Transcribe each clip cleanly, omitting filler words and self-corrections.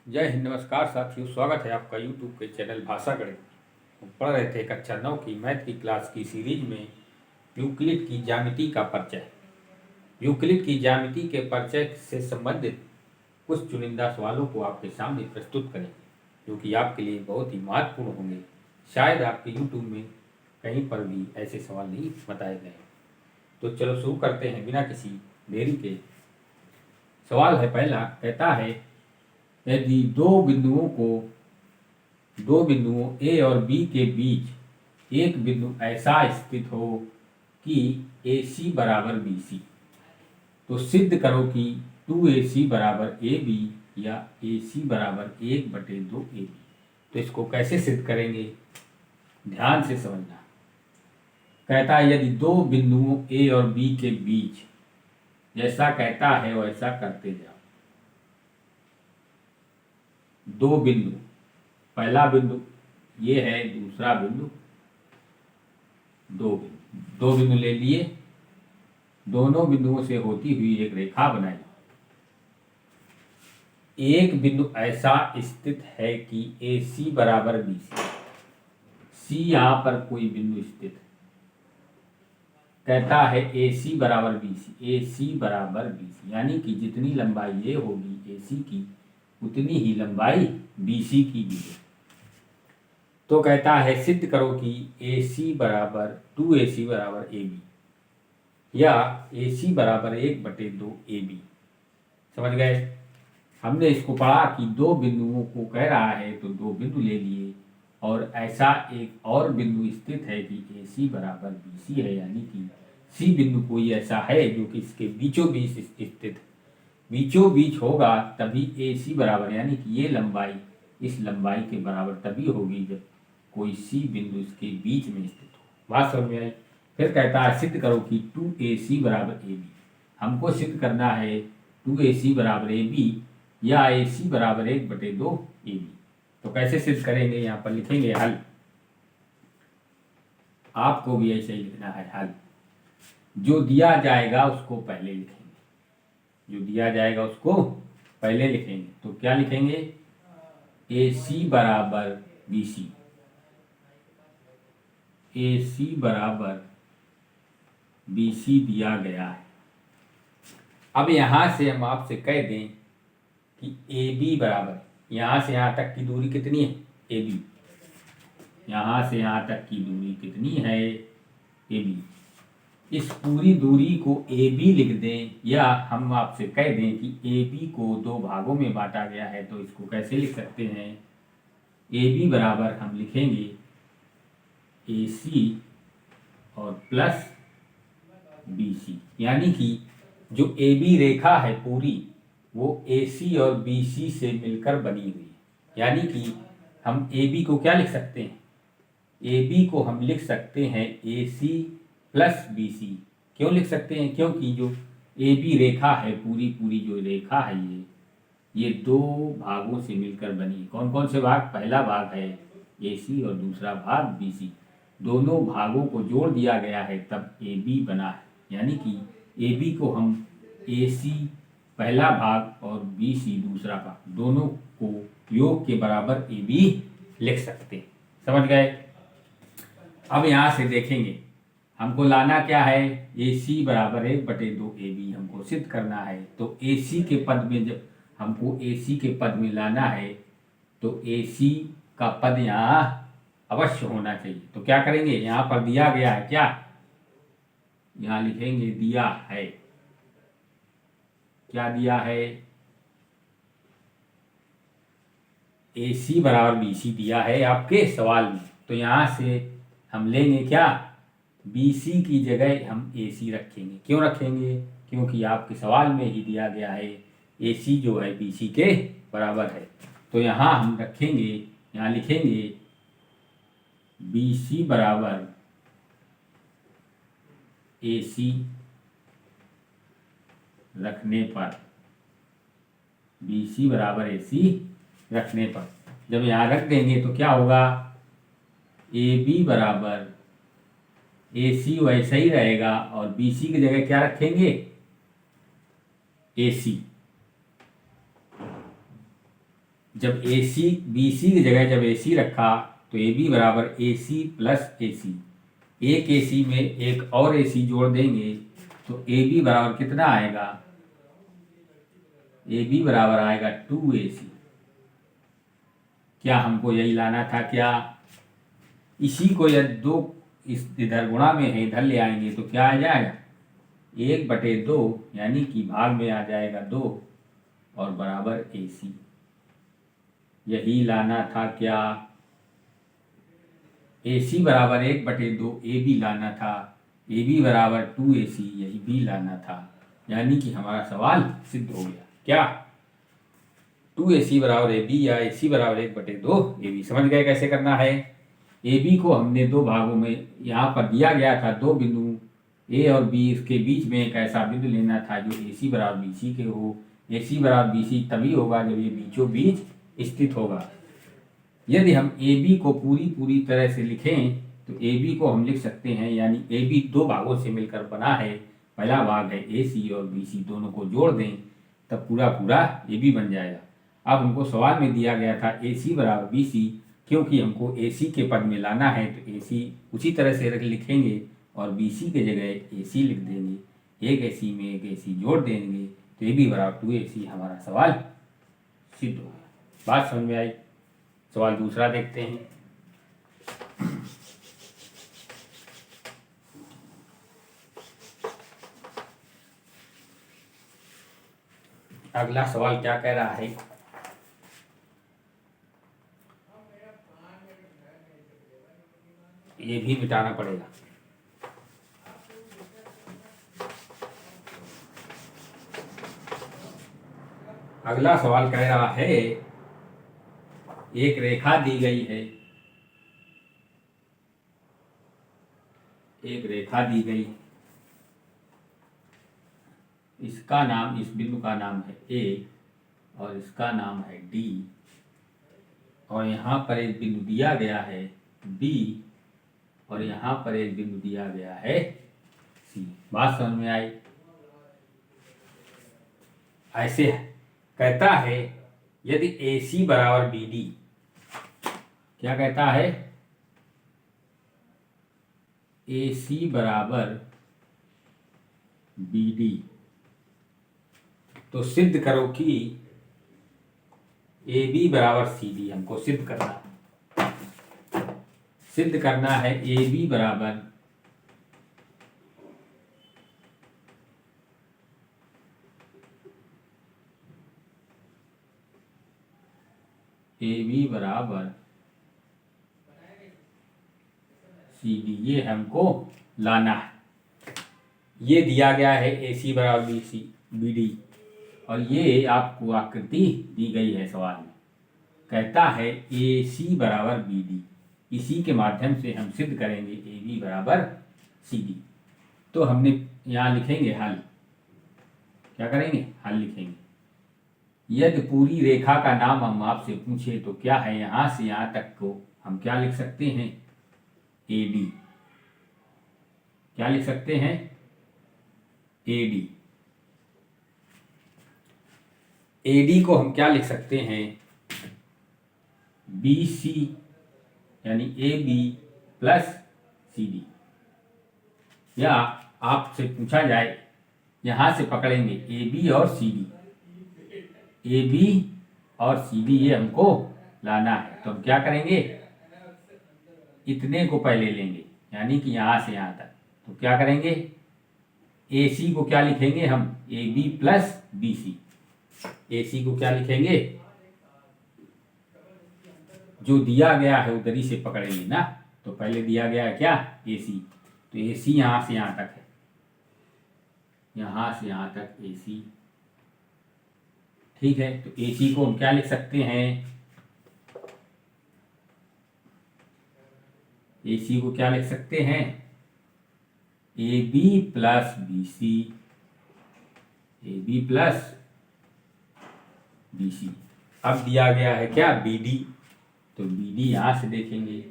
जय हिंद, नमस्कार साथियों। स्वागत है आपका यूट्यूब के चैनल भाषा गणित। हम पढ़ रहे थे कक्षा 9 की मैथ की क्लास की सीरीज में यूक्लिड की ज्यामिति का परिचय। यूक्लिड की ज्यामिति के परिचय से संबंधित कुछ चुनिंदा सवालों को आपके सामने प्रस्तुत करेंगे, जो कि आपके लिए बहुत ही महत्वपूर्ण होंगे। शायद आपके यूट्यूब में कहीं पर भी ऐसे सवाल नहीं बताए गए। तो चलो शुरू करते हैं बिना किसी देरी के। सवाल है पहला, कहता है यदि दो बिंदुओं ए और बी के बीच एक बिंदु ऐसा स्थित हो कि ए सी बराबर बी सी, तो सिद्ध करो कि 2AC बराबर ए बी या ए सी बराबर 1/2 ए बी। तो इसको कैसे सिद्ध करेंगे, ध्यान से समझना। कहता है यदि दो बिंदुओं ए और बी के बीच, जैसा कहता है वैसा करते जाओ। दो बिंदु, पहला बिंदु ये है, दूसरा बिंदु, दो बिंदु ले लिए। दोनों बिंदुओं से होती हुई एक रेखा बनाई। एक बिंदु ऐसा स्थित है कि ए सी बराबर बी सी, सी यहां पर कोई बिंदु स्थित है। कहता है ए सी बराबर बी सी, ए सी बराबर बी सी, यानी कि जितनी लंबाई ये होगी ए सी की, उतनी ही लंबाई बी सी की भी है। तो कहता है सिद्ध करो कि ए सी बराबर 2AC बराबर ए बी या ए सी बराबर 1/2 ए बी। समझ गए? हमने इसको पढ़ा कि दो बिंदुओं को कह रहा है, तो दो बिंदु ले लिए और ऐसा एक और बिंदु स्थित है कि ए सी बराबर बी सी है, यानी कि सी बिंदु कोई ऐसा है जो कि इसके बीचों बीच स्थित है। बीचों बीच होगा तभी ए सी बराबर, यानी कि ये लंबाई इस लंबाई के बराबर तभी होगी जब कोई सी बिंदु इसके बीच में स्थित हो। बात समझ में आई? फिर कहता है सिद्ध करो कि 2AC बराबर ए बी। हमको सिद्ध करना है 2AC बराबर ए बी या ए सी बराबर 1/2 ए बी। तो कैसे सिद्ध करेंगे, यहाँ पर लिखेंगे हल। आपको भी ऐसे ही लिखना है हल। जो दिया जाएगा उसको पहले लिखेंगे, जो दिया जाएगा उसको पहले लिखेंगे। तो क्या लिखेंगे? ए सी बराबर बी सी, ए सी बराबर बी सी दिया गया है। अब यहां से हम आपसे कह दें कि ए बी बराबर, यहां से यहां तक की दूरी कितनी है, ए बी। यहां से यहां तक की दूरी कितनी है, ए बी। इस पूरी दूरी को ए बी लिख दें, या हम आपसे कह दें कि ए बी को दो भागों में बांटा गया है। तो इसको कैसे लिख सकते हैं? ए बी बराबर हम लिखेंगे ए सी और प्लस बी सी, यानी कि जो ए बी रेखा है पूरी, वो ए सी और बी सी से मिलकर बनी हुई है। यानी कि हम ए बी को क्या लिख सकते हैं? ए बी को हम लिख सकते हैं ए सी प्लस बी सी। क्यों लिख सकते हैं? क्योंकि जो ए बी रेखा है, पूरी पूरी जो रेखा है, ये दो भागों से मिलकर बनी है। कौन कौन से भाग? पहला भाग है ए सी और दूसरा भाग बी सी। दोनों भागों को जोड़ दिया गया है तब ए बी बना है। यानी कि ए बी को हम ए सी पहला भाग और बी सी दूसरा भाग, दोनों को योग के बराबर ए बी लिख सकते हैं। समझ गए? अब यहां से देखेंगे हमको लाना क्या है, ए सी बराबर 1/2 ए बी हमको सिद्ध करना है। तो ए सी के पद में, जब हमको ए सी के पद में लाना है, तो ए सी का पद यहाँ अवश्य होना चाहिए। तो क्या करेंगे, यहाँ पर दिया गया है क्या, यहाँ लिखेंगे दिया है। क्या दिया है? ए सी बराबर बी सी दिया है आपके सवाल में। तो यहाँ से हम लेंगे क्या, बी सी की जगह हम ए सी रखेंगे। क्यों रखेंगे? क्योंकि आपके सवाल में ही दिया गया है ए सी जो है बी सी के बराबर है। तो यहाँ हम रखेंगे, यहाँ लिखेंगे बी सी बराबर ए सी रखने पर, बी सी बराबर ए सी रखने पर जब यहाँ रख देंगे तो क्या होगा, ए बी बराबर ए सी वैसा ही रहेगा और बी सी की जगह क्या रखेंगे, ए सी। जब AC BC की जगह जब AC रखा तो AB बराबर AC प्लस AC, एक AC में एक और AC जोड़ देंगे तो AB बराबर कितना आएगा? AB बराबर आएगा 2AC। क्या हमको यही लाना था क्या? इसी को यदि दो इस इधर गुणा में है इधर ले आएंगे तो क्या आ जाएगा? 1/2 यानी कि भाग में आ जाएगा 2 और बराबर AC। यही लाना था क्या? AC बराबर 1/2 AB लाना था, AB बराबर 2AC यही भी लाना था। यानी कि हमारा सवाल सिद्ध हो गया। क्या? 2AC बराबर AB या AC बराबर 1/2 AB। समझ गए कैसे करना है? AB को हमने दो भागों में, यहाँ पर दिया गया था दो बिंदु A और B, इसके बीच में एक ऐसा बिंदु लेना था जो AC बराबर BC के हो। AC बराबर BC तभी होगा जब ये बीचों बीच स्थित होगा। यदि हम AB को पूरी तरह से लिखें तो AB को हम लिख सकते हैं, यानी AB दो भागों से मिलकर बना है। पहला भाग है AC और BC, दोनों को जोड़ दें तब पूरा AB बन जाएगा। अब हमको सवाल में दिया गया था AC बराबर BC, क्योंकि हमको AC के पद में लाना है तो AC उसी तरह से लिखेंगे और BC के जगह AC लिख देंगे। एक AC में एक AC जोड़ देंगे तो AB बराबर 2AC। हमारा सवाल सिद्ध हो गया। बात समझ में आई? सवाल दूसरा देखते हैं। अगला सवाल क्या कह रहा है? ये भी मिटाना पड़ेगा। अगला सवाल कह रहा है एक रेखा दी गई है, एक रेखा दी गई, इसका नाम, इस बिंदु का नाम है A और इसका नाम है D, और यहाँ पर एक बिंदु दिया गया है B और यहाँ पर एक बिंदु दिया गया है C। बात समझ में आई? ऐसे कहता है यदि AC बराबर BD, क्या कहता है? AC बराबर BD, तो सिद्ध करो कि AB बराबर CD। हमको सिद्ध करना है AB बराबर CD, ये हमको लाना है। ये दिया गया है AC बराबर BD और ये आपको आकृति दी गई है सवाल में। कहता है AC बराबर BD, इसी के माध्यम से हम सिद्ध करेंगे AB बराबर CD। तो हमने यहाँ लिखेंगे हल। क्या करेंगे? हल लिखेंगे। यदि पूरी रेखा का नाम हम आपसे पूछे तो क्या है? यहाँ से यहाँ तक को हम क्या लिख सकते हैं? AD। क्या लिख सकते हैं? AD। AD को हम क्या लिख सकते हैं? BC, यानी AB प्लस CD। या आपसे पूछा जाए, यहां से पकड़ेंगे AB और CD, AB और CD ये हमको लाना है। तो हम क्या करेंगे? इतने को पहले लेंगे, यानी कि यहां से यहां तक। तो क्या करेंगे? AC को क्या लिखेंगे हम? AB plus BC। AC को क्या लिखेंगे? जो दिया गया है उधर ही से पकड़ेंगे ना। तो पहले दिया गया है क्या? AC, तो AC यहां से यहां तक है, यहां से यहां तक AC। ठीक है, तो AC को हम क्या लिख सकते हैं? AC को क्या लिख सकते हैं? AB plus BC, AB plus BC। अब दिया गया है क्या? BD, तो BD यहां से देखेंगे,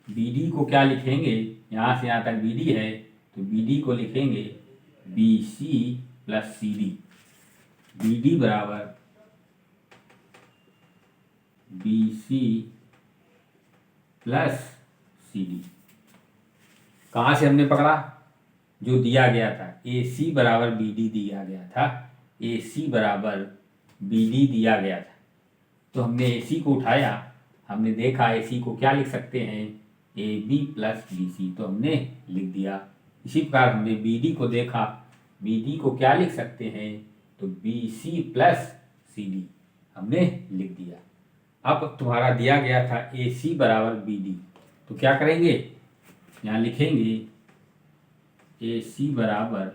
BD को क्या लिखेंगे? यहां से यहां तक BD है तो BD को लिखेंगे BC plus C D, B D बराबर B C plus C D. कहाँ से हमने पकड़ा? जो दिया गया था ए सी बराबर बी डी दिया गया था, ए सी बराबर बी डी दिया गया था, तो हमने ए सी को उठाया, हमने देखा ए सी को क्या लिख सकते हैं, A B plus B C, तो हमने लिख दिया। इसी प्रकार हमने बी डी को देखा, बी डी को क्या लिख सकते हैं, तो B C plus C D हमने लिख दिया। अब तुम्हारा दिया गया था ए सी बराबर बी डी, तो क्या करेंगे, यहाँ लिखेंगे ए सी बराबर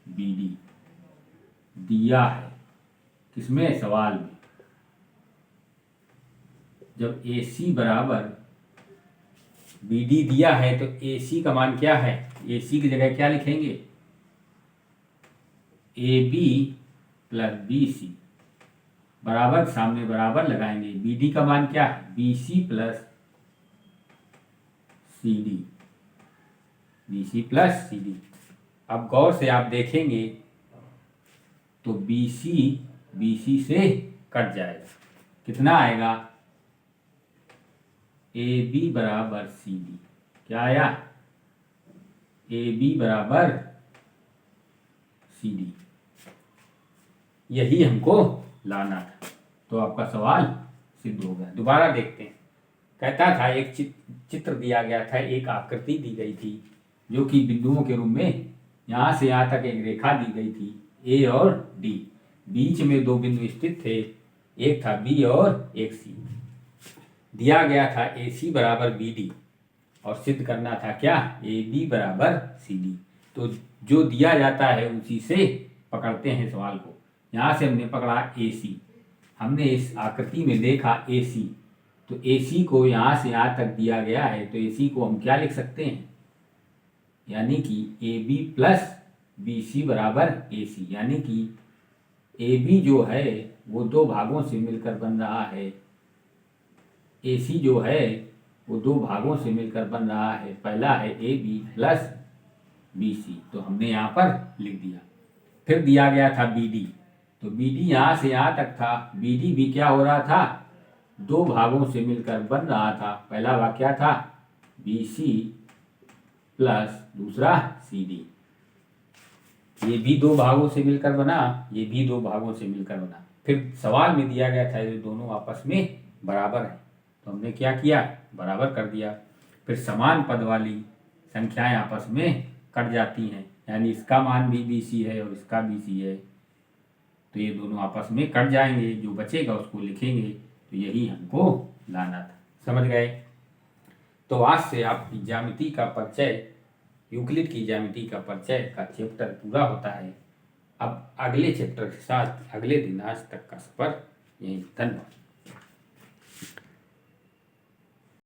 बी डी दिया है, किसमें, सवाल में। जब ए सी बराबर बी डी दिया है तो ए सी का मान क्या है, ए सी की जगह क्या लिखेंगे, A B plus B C, बराबर सामने बराबर लगाएंगे, बी डी का मान क्या है, B C plus C D, B C plus C D. अब गौर से आप देखेंगे तो बी सी से कट जाएगा, कितना आएगा, ए बी बराबर सी डी, क्या आया, ए बी बराबर सी डी, यही हमको लाना था। तो आपका सवाल सिद्ध हो गया। दोबारा देखते हैं। कहता था एक चित्र दिया गया था, एक आकृति दी गई थी जो कि बिंदुओं के रूप में यहाँ से यहाँ तक एक रेखा दी गई थी, ए और डी, बीच में दो बिंदु स्थित थे, एक था बी और एक सी। दिया गया था ए सी बराबर बी डी और सिद्ध करना था क्या, ए बी बराबर सी डी। तो जो दिया जाता है उसी से पकड़ते हैं सवाल को। यहाँ से हमने पकड़ा ए सी, हमने इस आकृति में देखा ए सी, तो ए सी को यहाँ से यहाँ तक दिया गया है, तो ए सी को हम क्या लिख सकते हैं, यानी कि A B plus B C बराबर ए सी, यानी कि ए बी जो है वो दो भागों से मिलकर बन रहा है, ए सी जो है वो दो भागों से मिलकर बन रहा है, पहला है A B plus B C, तो हमने यहाँ पर लिख दिया। फिर दिया गया था बी डी, तो बी डी यहाँ से यहाँ तक था, बी डी भी क्या हो रहा था, दो भागों से मिलकर बन रहा था, पहला भाग क्या था, बी सी प्लस दूसरा सी डी, ये भी दो भागों से मिलकर बना, ये भी दो भागों से मिलकर बना। फिर सवाल में दिया गया था ये दोनों आपस में बराबर है, तो हमने क्या किया, बराबर कर दिया। फिर समान पद वाली संख्याएं आपस में कट जाती हैं, यानी इसका मान भी बी सी है और इसका बी सी है, तो ये दोनों आपस में कट जाएंगे, जो बचेगा उसको लिखेंगे। तो यही हमको लाना था। समझ गए? तो आज से आपकी ज्यामिति का परिचय, यूक्लिड की ज्यामिति का परिचय का चैप्टर पूरा होता है। अब अगले चैप्टर के साथ अगले दिन, आज तक का सफर यही। धन्यवाद।